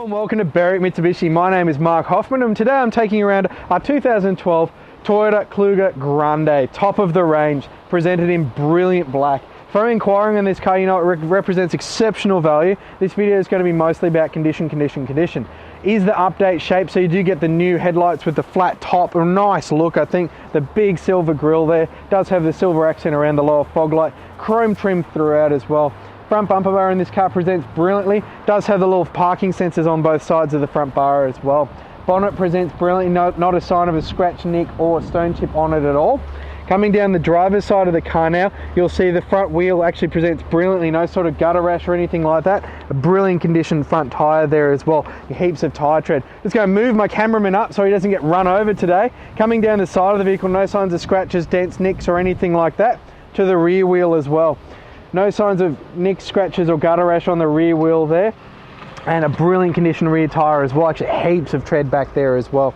And welcome to Berwick Mitsubishi. My name is Mark Hoffman and today I'm taking you around our 2012 Toyota Kluger Grande, top of the range, presented in brilliant black. For inquiring on this car, you know it represents exceptional value. This video is going to be mostly about condition. Is the update shape, so you do get the new headlights with the flat top, a nice look. I think the big silver grille there does have the silver accent around the lower fog light, chrome trim throughout as well. Front bumper bar in this car presents brilliantly, does have the little parking sensors on both sides of the front bar as well. Bonnet presents brilliantly, not a sign of a scratch, nick or stone chip on it at all. Coming down the driver's side of the car now, you'll see the front wheel actually presents brilliantly, no sort of gutter rash or anything like that. A brilliant condition front tyre there as well, heaps of tyre tread. Just going to move my cameraman up so he doesn't get run over today. Coming down the side of the vehicle, no signs of scratches, dents, nicks or anything like that. To the rear wheel as well. No signs of nicks, scratches or gutter rash on the rear wheel there. And a brilliant condition rear tyre as well, actually heaps of tread back there as well.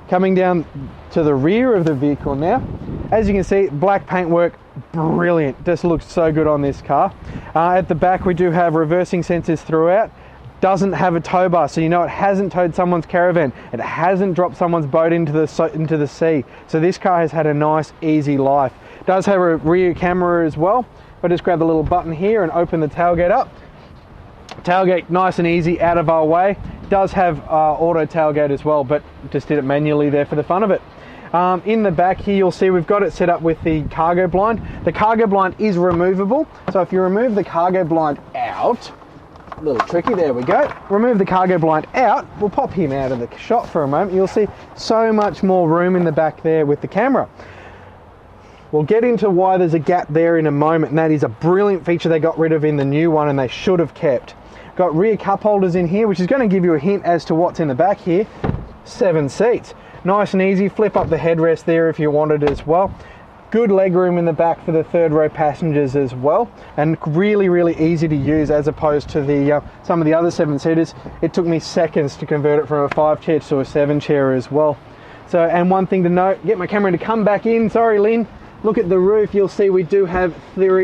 Coming down to the rear of the vehicle now, as you can see, black paintwork, brilliant, just looks so good on this car. At the back we do have reversing sensors throughout. Doesn't have a tow bar, so you know it hasn't towed someone's caravan, it hasn't dropped someone's boat into the sea, so this car has had a nice easy life. Does have a rear camera as well. I'll just grab the little button here and open the tailgate up. Tailgate nice and easy, out of our way. Does have auto tailgate as well, but just did it manually there for the fun of it. In the back here you'll see we've got it set up with the cargo blind. The cargo blind is removable, so if you remove the cargo blind out, a little tricky, there we go. Remove the cargo blind out, we'll pop him out of the shot for a moment. You'll see so much more room in the back there with the camera. We'll get into why there's a gap there in a moment, and that is a brilliant feature they got rid of in the new one and they should have kept. Got rear cup holders in here, which is going to give you a hint as to what's in the back here. 7 seats. Nice and easy, flip up the headrest there if you wanted as well. Good leg room in the back for the third row passengers as well, and really easy to use as opposed to the some of the other 7-seaters. It took me seconds to convert it from a 5-chair to a 7-chair as well. So, and one thing to note, get my camera to come back in, sorry Lynn. Look at the roof, you'll see we do have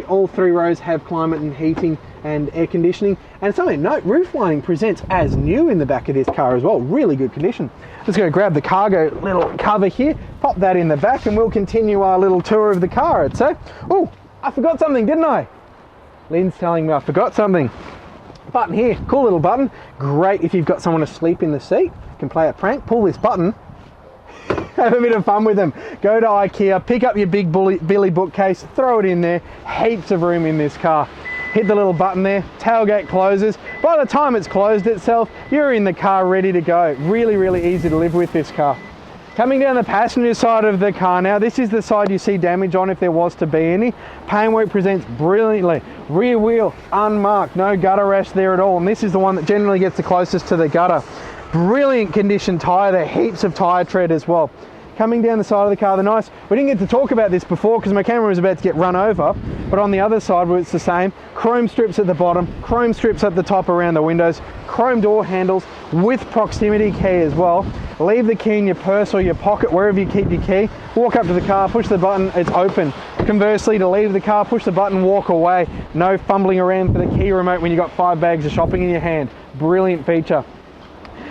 all three rows have climate and heating and air conditioning. And something to note, roof lining presents as new in the back of this car as well, really good condition. Just going to grab the cargo little cover here, pop that in the back, and we'll continue our little tour of the car, I'd say. Oh, I forgot something, didn't I? Lynn's telling me I forgot something. Button here, cool little button. Great if you've got someone asleep in the seat. You can play a prank, pull this button. Have a bit of fun with them. Go to IKEA, pick up your big Billy bookcase, throw it in there. Heaps of room in this car. Hit the little button there, tailgate closes. By the time it's closed itself, you're in the car ready to go. Really easy to live with this car. Coming down the passenger side of the car now, this is the side you see damage on if there was to be any. Paintwork presents brilliantly. Rear wheel unmarked, no gutter rash there at all, and this is the one that generally gets the closest to the gutter. Brilliant condition tyre there, heaps of tyre tread as well. Coming down the side of the car, we didn't get to talk about this before because my camera was about to get run over, but on the other side it's the same. Chrome strips at the bottom, chrome strips at the top around the windows, chrome door handles with proximity key as well. Leave the key in your purse or your pocket, wherever you keep your key. Walk up to the car, push the button, it's open. Conversely, to leave the car, push the button, walk away. No fumbling around for the key remote when you've got 5 bags of shopping in your hand. Brilliant feature.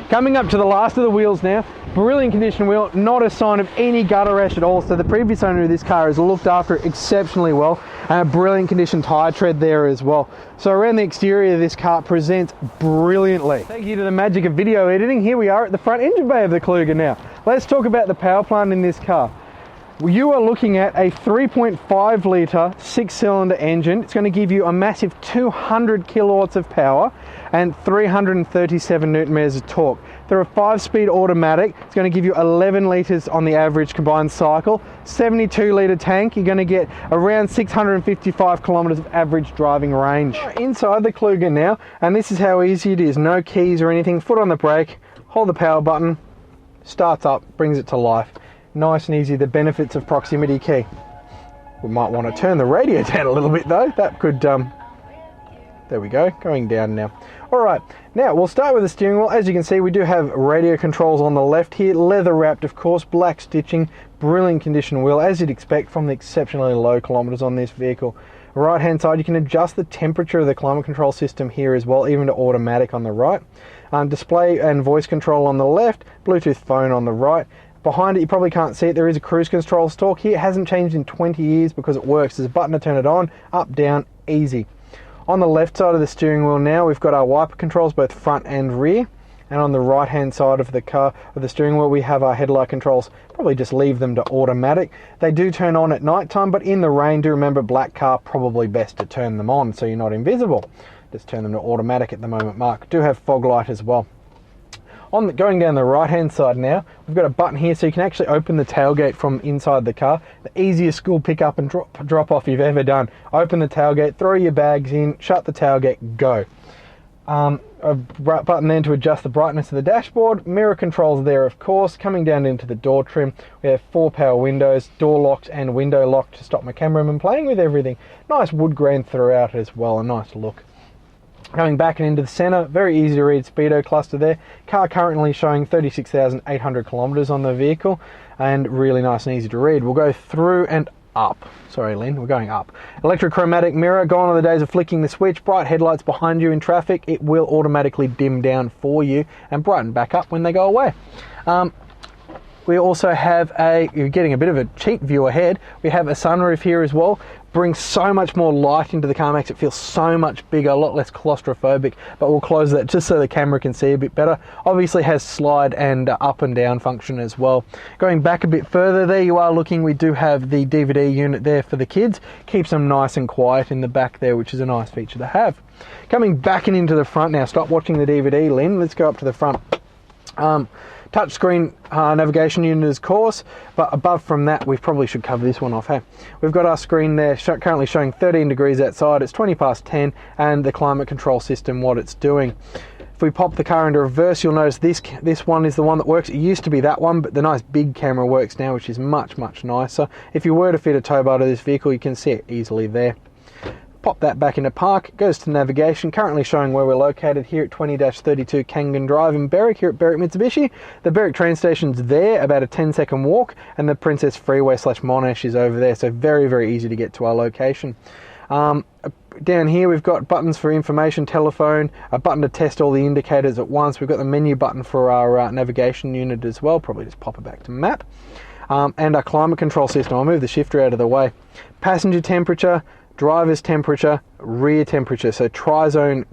Coming up to the last of the wheels now, brilliant condition wheel, not a sign of any gutter rash at all, so the previous owner of this car has looked after it exceptionally well, and a brilliant condition tyre tread there as well. So around the exterior of this car presents brilliantly. Thank you to the magic of video editing, here we are at the front engine bay of the Kluger now. Let's talk about the power plant in this car. You are looking at a 3.5 litre 6-cylinder engine. It's going to give you a massive 200 kilowatts of power and 337 newton meters of torque. They're a 5-speed automatic. It's going to give you 11 litres on the average combined cycle. 72 litre tank. You're going to get around 655 kilometres of average driving range. Inside the Kluger now, and this is how easy it is. No keys or anything. Foot on the brake, hold the power button, starts up, brings it to life. Nice and easy, the benefits of proximity key. We might want to turn the radio down a little bit though. That could, there we go, going down now. All right, now we'll start with the steering wheel. As you can see, we do have radio controls on the left here, leather wrapped of course, black stitching, brilliant condition wheel, as you'd expect from the exceptionally low kilometres on this vehicle. Right hand side, you can adjust the temperature of the climate control system here as well, even to automatic on the right. Display and voice control on the left, Bluetooth phone on the right. Behind it, you probably can't see it, there is a cruise control stalk here. It hasn't changed in 20 years because it works. There's a button to turn it on, up, down, easy. On the left side of the steering wheel now, we've got our wiper controls, both front and rear. And on the right hand side of the car, of the steering wheel, we have our headlight controls. Probably just leave them to automatic. They do turn on at night time, but in the rain, do remember, black car, probably best to turn them on so you're not invisible. Just turn them to automatic at the moment, Mark. Do have fog light as well. Going down the right hand side now, we've got a button here so you can actually open the tailgate from inside the car. The easiest school pickup and drop off you've ever done. Open the tailgate, throw your bags in, shut the tailgate, go. A button then to adjust the brightness of the dashboard. Mirror controls there, of course. Coming down into the door trim, we have 4 power windows, door locks and window lock to stop my cameraman playing with everything. Nice wood grain throughout as well, a nice look. Coming back and into the center, very easy to read Speedo Cluster there. Car currently showing 36,800 kilometers on the vehicle, and really nice and easy to read. We'll go through and up. Sorry, Lynn, we're going up. Electrochromatic mirror, gone are the days of flicking the switch. Bright headlights behind you in traffic, it will automatically dim down for you and brighten back up when they go away. We also have you're getting a bit of a cheap view ahead. We have a sunroof here as well. Brings so much more light into the car, makes it feel so much bigger, a lot less claustrophobic, but we'll close that just so the camera can see a bit better. Obviously has slide and up and down function as well. Going back a bit further, there you are looking, we do have the DVD unit there for the kids. Keeps them nice and quiet in the back there, which is a nice feature to have. Coming back and into the front now, stop watching the DVD, Lynn, let's go up to the front. Touchscreen navigation unit, of course, but above from that, we probably should cover this one off, hey? We've got our screen there currently showing 13 degrees outside, it's 20 past 10, and the climate control system, what it's doing. If we pop the car into reverse, you'll notice this one is the one that works. It used to be that one, but the nice big camera works now, which is much, much nicer. If you were to fit a tow bar to this vehicle, you can see it easily there. Pop that back into park, goes to navigation, currently showing where we're located here at 20-32 Kangan Drive in Berwick, here at Berwick Mitsubishi. The Berwick train station's there, about a 10-second walk, and the Princess Freeway / Monash is over there, so very, very easy to get to our location. Down here we've got buttons for information, telephone, a button to test all the indicators at once. We've got the menu button for our navigation unit as well, probably just pop it back to map. And our climate control system, I'll move the shifter out of the way. Passenger temperature, driver's temperature, rear temperature, so tri-zone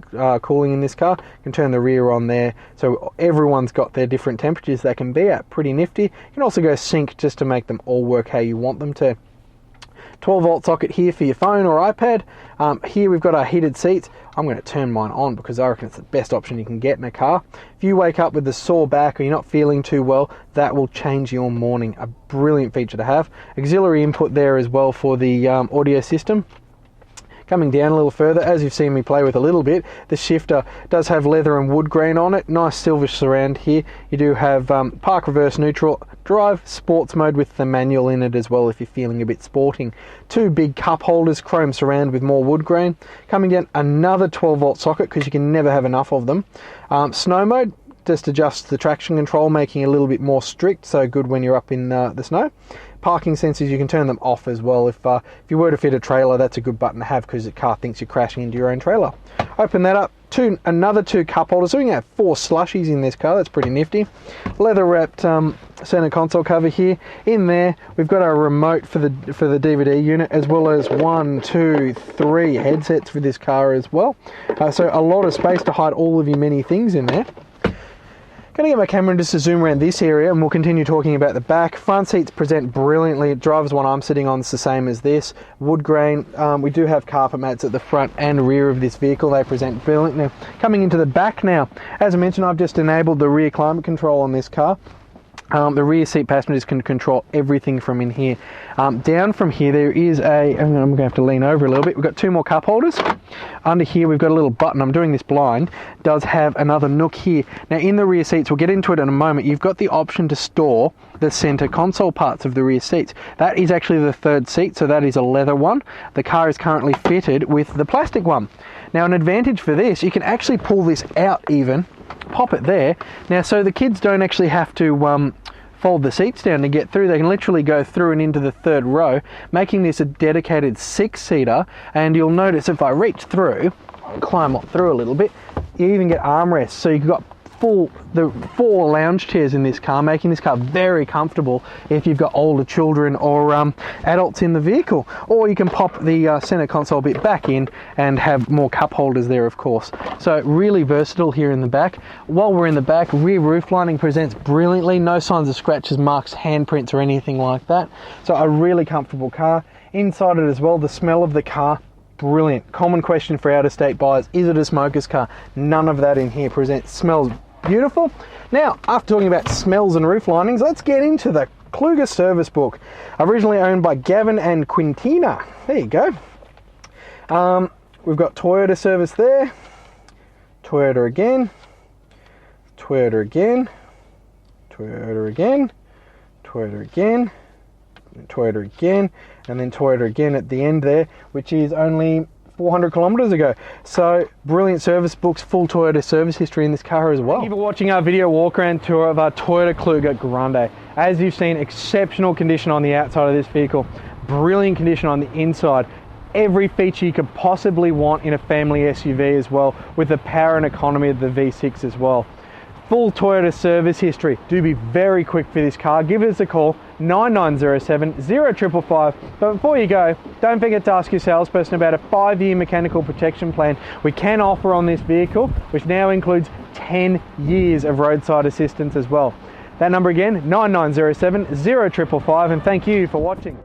cooling in this car. You can turn the rear on there, so everyone's got their different temperatures they can be at, pretty nifty. You can also go sync just to make them all work how you want them to. 12-volt socket here for your phone or iPad. Here we've got our heated seats. I'm going to turn mine on because I reckon it's the best option you can get in a car. If you wake up with a sore back or you're not feeling too well, that will change your morning. A brilliant feature to have. Auxiliary input there as well for the audio system. Coming down a little further, as you've seen me play with a little bit, the shifter does have leather and wood grain on it. Nice silver surround here. You do have park, reverse, neutral, drive, sports mode with the manual in it as well if you're feeling a bit sporting. 2 big cup holders, chrome surround with more wood grain. Coming down, another 12-volt socket because you can never have enough of them. Snow mode, just adjusts the traction control, making it a little bit more strict, so good when you're up in the snow. Parking sensors, you can turn them off as well. If you were to fit a trailer, that's a good button to have because the car thinks you're crashing into your own trailer. Open that up, another 2 cup holders, so we can have 4 slushies in this car. That's pretty nifty. Leather wrapped center console cover here. In there, we've got our remote for the DVD unit, as well as 1, 2, 3 headsets for this car as well. So a lot of space to hide all of your many things in there. Going to get my camera just to zoom around this area and we'll continue talking about the back. Front seats present brilliantly. Driver's one I'm sitting on is the same as this. Wood grain. We do have carpet mats at the front and rear of this vehicle. They present brilliantly. Coming into the back now, as I mentioned, I've just enabled the rear climate control on this car. The rear seat passengers can control everything from in here. Down from here there is I'm going to have to lean over a little bit. We've got 2 more cup holders. Under here we've got a little button. I'm doing this blind. Does have another nook here. Now in the rear seats, we'll get into it in a moment, you've got the option to store the center console parts of the rear seats. That is actually the 3rd seat, so that is a leather one. The car is currently fitted with the plastic one. Now an advantage for this, you can actually pull this out even, pop it there. Now so the kids don't actually have to fold the seats down to get through. They can literally go through and into the 3rd row, making this a dedicated 6-seater. And you'll notice if I reach through, climb up through a little bit, you even get armrests. So you've got the 4 lounge chairs in this car, making this car very comfortable if you've got older children or adults in the vehicle. Or you can pop the center console bit back in and have more cup holders there, of course. So really versatile here in the back. While we're in the back, rear roof lining presents brilliantly. No signs of scratches, marks, handprints or anything like that. So a really comfortable car. Inside it as well, the smell of the car, brilliant. Common question for out-of-state buyers, is it a smoker's car? None of that in here. Smells beautiful. Now, after talking about smells and roof linings, let's get into the Kluger service book. Originally owned by Gavin and Quintina. There you go. We've got Toyota service there, Toyota again, Toyota again, Toyota again, Toyota again, Toyota again, and then Toyota again at the end there, which is only 400 kilometers ago. So brilliant service books, full Toyota service history in this car as well. Thank you for watching our video walk around tour of our Toyota Kluger Grande. As you've seen, exceptional condition on the outside of this vehicle, brilliant condition on the inside. Every feature you could possibly want in a family SUV as well, with the power and economy of the V6 as well. Full Toyota service history. Do be very quick for this car. Give us a call, 9907 0555. But before you go, don't forget to ask your salesperson about a 5-year mechanical protection plan we can offer on this vehicle, which now includes 10 years of roadside assistance as well. That number again, 9907 0555, and thank you for watching.